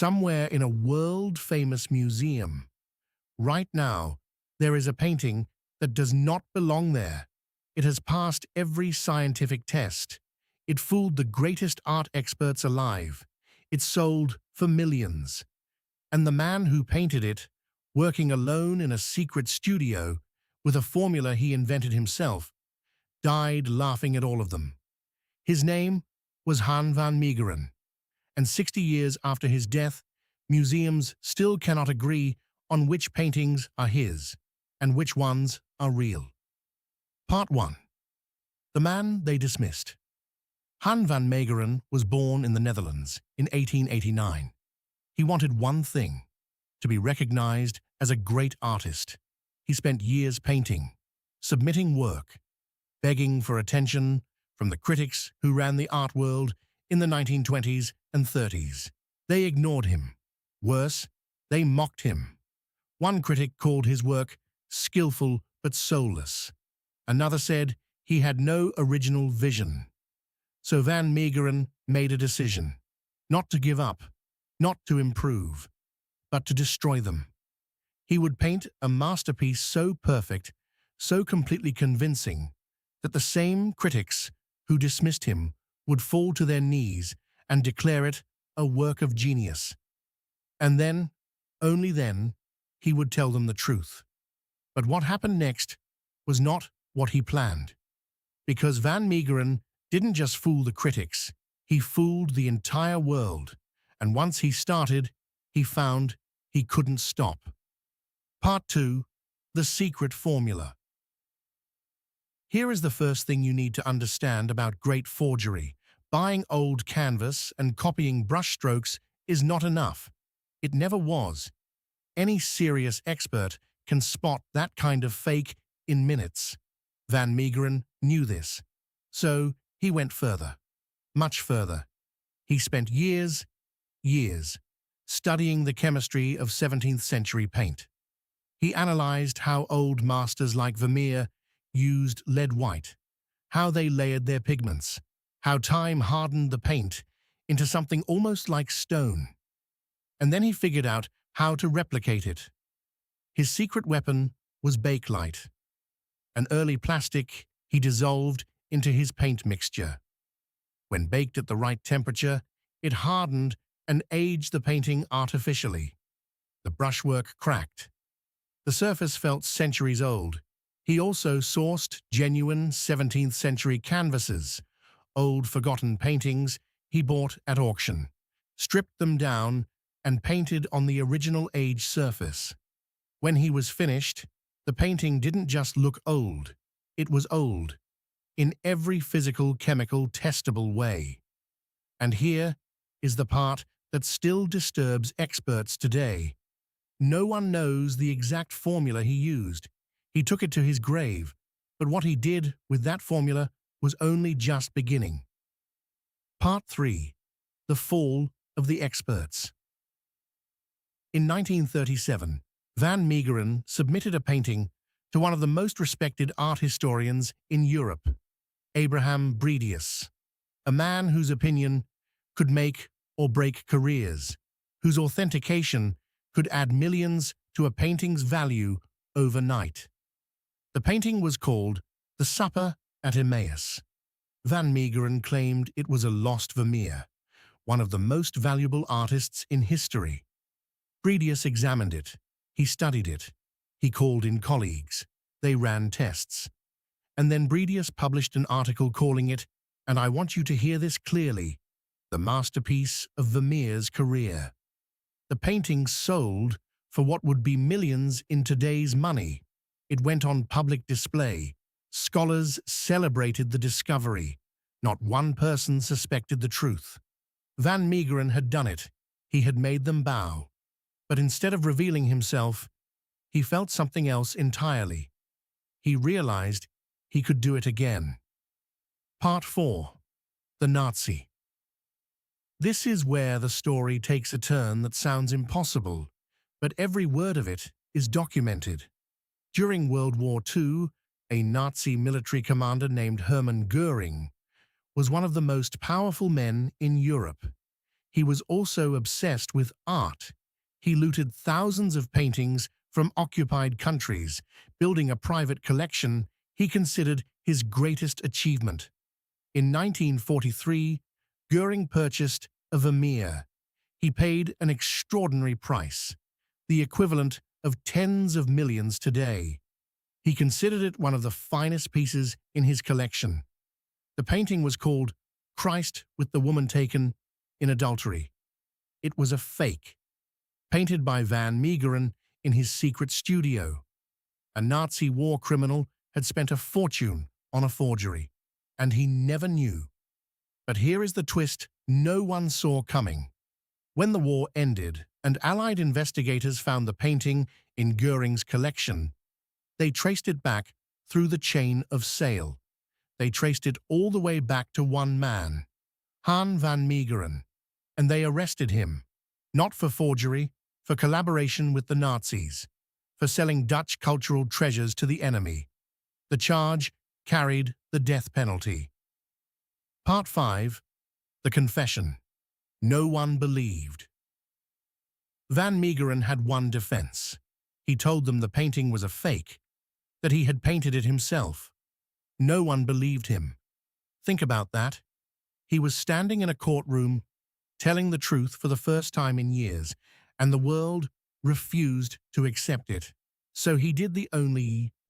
somewhere in a world-famous museum. Right now, there is a painting that does not belong there. It has passed every scientific test. It fooled the greatest art experts alive. It sold for millions. And the man who painted it, working alone in a secret studio with a formula he invented himself, died laughing at all of them. His name was Han van Meegeren, and 60 years after his death, museums still cannot agree on which paintings are his and which ones are real. Part 1. The man they dismissed. Han van Meegeren was born in the Netherlands in 1889. He wanted one thing: to be recognized as a great artist. He spent years painting, submitting work, begging for attention from the critics who ran the art world in the 1920s and 30s. They ignored him. Worse, they mocked him. One critic called his work skillful but soulless. Another said he had no original vision. So van Meegeren made a decision: not to give up, not to improve, but to destroy them. He would paint a masterpiece so perfect, so completely convincing, that the same critics who dismissed him would fall to their knees and declare it a work of genius. And then, only then, he would tell them the truth. But what happened next was not what he planned. Because van Meegeren didn't just fool the critics, he fooled the entire world. And once he started, he found he couldn't stop. Part 2. The Secret Formula. Here is the first thing you need to understand about great forgery. Buying old canvas and copying brushstrokes is not enough. It never was. Any serious expert can spot that kind of fake in minutes. Van Meegeren knew this. So he went further. Much further. He spent years studying the chemistry of 17th century paint. He analyzed how old masters like Vermeer used lead white, how they layered their pigments, how time hardened the paint into something almost like stone. And then he figured out how to replicate it. His secret weapon was bakelite, an early plastic he dissolved into his paint mixture. When baked at the right temperature, it hardened and aged the painting artificially. The brushwork cracked. The surface felt centuries old. He also sourced genuine 17th century canvases, old forgotten paintings he bought at auction, stripped them down, and painted on the original age surface. When he was finished, the painting didn't just look old, it was old, in every physical, chemical, testable way. And here is the part that still disturbs experts today. No one knows the exact formula he used. He took it to his grave, but what he did with that formula was only just beginning. Part 3. The Fall of the Experts. In 1937, van Meegeren submitted a painting to one of the most respected art historians in Europe, Abraham Bredius, a man whose opinion could make or break careers, whose authentication could add millions to a painting's value overnight. The painting was called The Supper at Emmaus. Van Meegeren claimed it was a lost Vermeer, one of the most valuable artists in history. Bredius examined it. He studied it. He called in colleagues. They ran tests. And then Bredius published an article calling it, and I want you to hear this clearly, the masterpiece of Vermeer's career. The painting sold for what would be millions in today's money. It went on public display. Scholars celebrated the discovery. Not one person suspected the truth. Van Meegeren had done it. He had made them bow. But instead of revealing himself, he felt something else entirely. He realized he could do it again. Part 4. The Nazi. This is where the story takes a turn that sounds impossible, but every word of it is documented. During World War II, a Nazi military commander named Hermann Göring was one of the most powerful men in Europe. He was also obsessed with art. He looted thousands of paintings from occupied countries, building a private collection he considered his greatest achievement. In 1943, Goering purchased a Vermeer. He paid an extraordinary price, the equivalent of tens of millions today. He considered it one of the finest pieces in his collection. The painting was called Christ with the Woman Taken in Adultery. It was a fake, painted by Van Meegeren in his secret studio. A Nazi war criminal had spent a fortune on a forgery, and he never knew. But here is the twist no one saw coming. When the war ended and Allied investigators found the painting in Goering's collection, they traced it back through the chain of sale. They traced it all the way back to one man, Han van Meegeren, and they arrested him, not for forgery, for collaboration with the Nazis, for selling Dutch cultural treasures to the enemy. The charge carried the death penalty. Part 5. The Confession. No one believed. Van Meegeren had one defense. He told them the painting was a fake, that he had painted it himself. No one believed him. Think about that. He was standing in a courtroom, telling the truth for the first time in years, and the world refused to accept it. So he did the only